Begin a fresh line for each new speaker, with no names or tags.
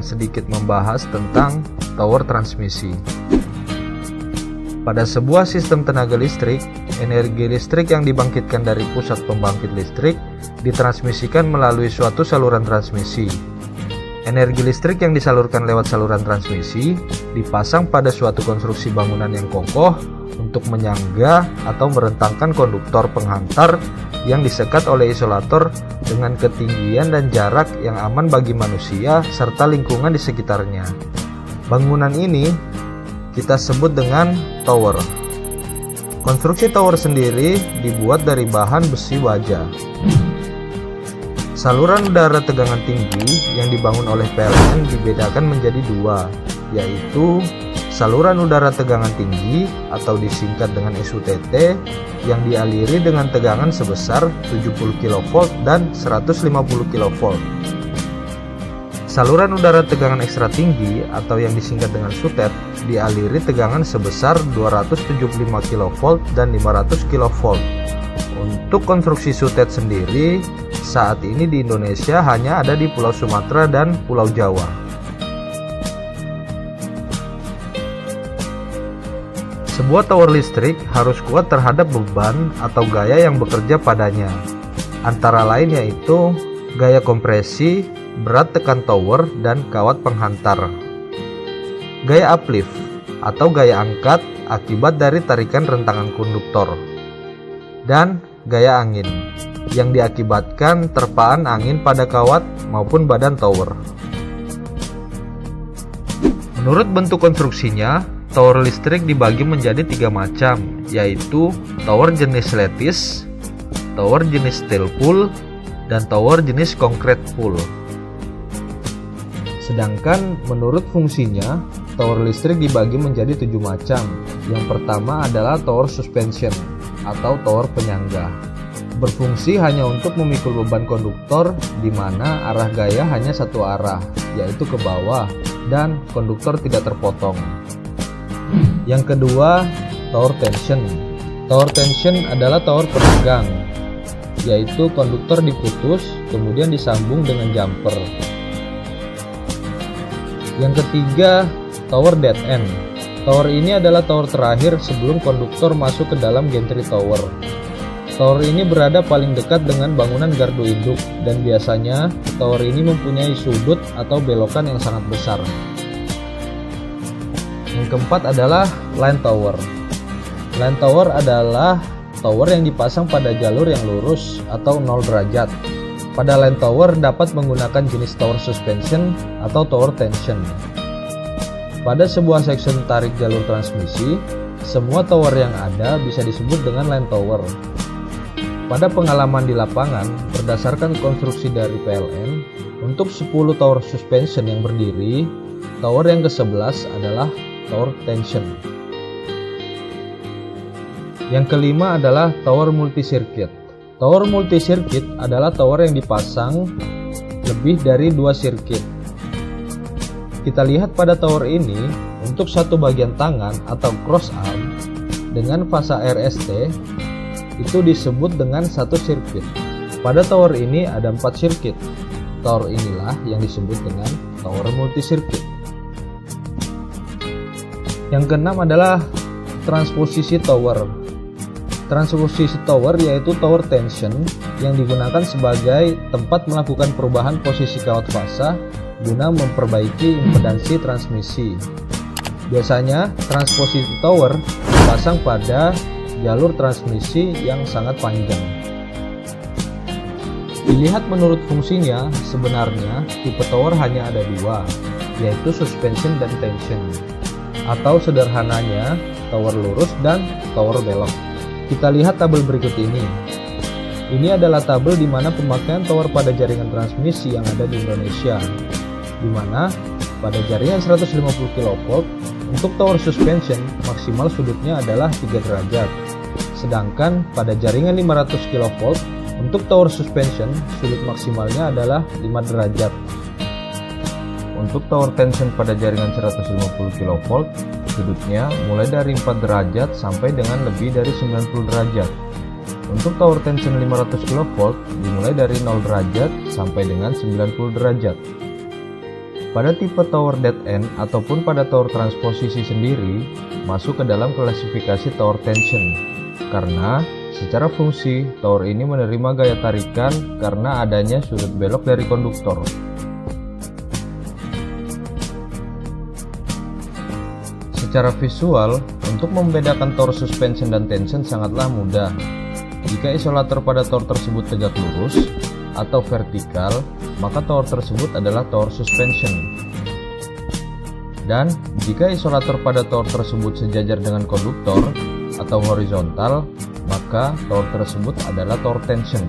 sedikit membahas tentang tower transmisi. Pada sebuah sistem tenaga listrik, energi listrik yang dibangkitkan dari pusat pembangkit listrik ditransmisikan melalui suatu saluran transmisi. Energi listrik yang disalurkan lewat saluran transmisi dipasang pada suatu konstruksi bangunan yang kokoh untuk menyangga atau merentangkan konduktor penghantar yang disekat oleh isolator dengan ketinggian dan jarak yang aman bagi manusia serta lingkungan di sekitarnya. Bangunan ini kita sebut dengan tower. Konstruksi tower sendiri dibuat dari bahan besi baja. Saluran udara tegangan tinggi yang dibangun oleh PLN dibedakan menjadi dua, yaitu saluran udara tegangan tinggi atau disingkat dengan SUTT yang dialiri dengan tegangan sebesar 70 kV dan 150 kV. Saluran udara tegangan ekstra tinggi atau yang disingkat dengan SUTET dialiri tegangan sebesar 275 kV dan 500 kV. Untuk konstruksi SUTET sendiri, saat ini di Indonesia hanya ada di Pulau Sumatera dan Pulau Jawa. Sebuah tower listrik harus kuat terhadap beban atau gaya yang bekerja padanya. Antara lain yaitu gaya kompresi, berat tekan tower, dan kawat penghantar. Gaya uplift atau gaya angkat akibat dari tarikan rentangan konduktor. Dan gaya angin yang diakibatkan terpaan angin pada kawat maupun badan tower. Menurut bentuk konstruksinya, tower listrik dibagi menjadi 3 macam, yaitu tower jenis lattice, tower jenis steel pool, dan tower jenis concrete pool. Sedangkan menurut fungsinya, tower listrik dibagi menjadi 7 macam. Yang pertama adalah tower suspension atau tower penyangga. Berfungsi hanya untuk memikul beban konduktor di mana arah gaya hanya satu arah, yaitu ke bawah, dan konduktor tidak terpotong. Yang kedua, tower tension. Tower tension adalah tower penegang, yaitu konduktor diputus kemudian disambung dengan jumper. Yang ketiga, tower dead end. Tower ini adalah tower terakhir sebelum konduktor masuk ke dalam gantry tower. Tower ini berada paling dekat dengan bangunan gardu induk dan biasanya tower ini mempunyai sudut atau belokan yang sangat besar. Yang keempat adalah line tower. Line tower adalah tower yang dipasang pada jalur yang lurus atau 0 derajat. Pada line tower dapat menggunakan jenis tower suspension atau tower tension. Pada sebuah section tarik jalur transmisi, semua tower yang ada bisa disebut dengan line tower. Pada pengalaman di lapangan, berdasarkan konstruksi dari PLN, untuk 10 tower suspension yang berdiri, tower yang ke-11 adalah tower tension. Yang kelima adalah tower multi-circuit. Tower multi-circuit adalah tower yang dipasang lebih dari 2 sirkuit. Kita lihat pada tower ini, untuk satu bagian tangan atau cross arm dengan fasa RST itu disebut dengan satu sirkuit. Pada tower ini ada 4 sirkuit. Tower inilah yang disebut dengan tower multi-sirkuit. Yang keenam adalah transposisi tower. Transposisi tower yaitu tower tension yang digunakan sebagai tempat melakukan perubahan posisi kawat fasa guna memperbaiki impedansi transmisi. Biasanya transposisi tower dipasang pada jalur transmisi yang sangat panjang. Dilihat menurut fungsinya, sebenarnya tipe tower hanya ada 2, yaitu suspension dan tension, atau sederhananya tower lurus dan tower belok. Kita lihat tabel berikut ini. Ini adalah tabel di mana pemakaian tower pada jaringan transmisi yang ada di Indonesia, di mana pada jaringan 150 kV untuk tower suspension maksimal sudutnya adalah 3 derajat. Sedangkan pada jaringan 500 kV untuk tower suspension sudut maksimalnya adalah 5 derajat. Untuk tower tension pada jaringan 150 kV sudutnya mulai dari 4 derajat sampai dengan lebih dari 90 derajat. Untuk tower tension 500 kV dimulai dari 0 derajat sampai dengan 90 derajat. Pada tipe tower dead end ataupun pada tower transposisi sendiri masuk ke dalam klasifikasi tower tension, karena secara fungsi tower ini menerima gaya tarikan karena adanya sudut belok dari konduktor. Secara visual, untuk membedakan tower suspension dan tension sangatlah mudah. Jika isolator pada tower tersebut tegak lurus atau vertikal, maka tower tersebut adalah tower suspension. Dan jika isolator pada tower tersebut sejajar dengan konduktor atau horizontal, maka tower tersebut adalah tower tension.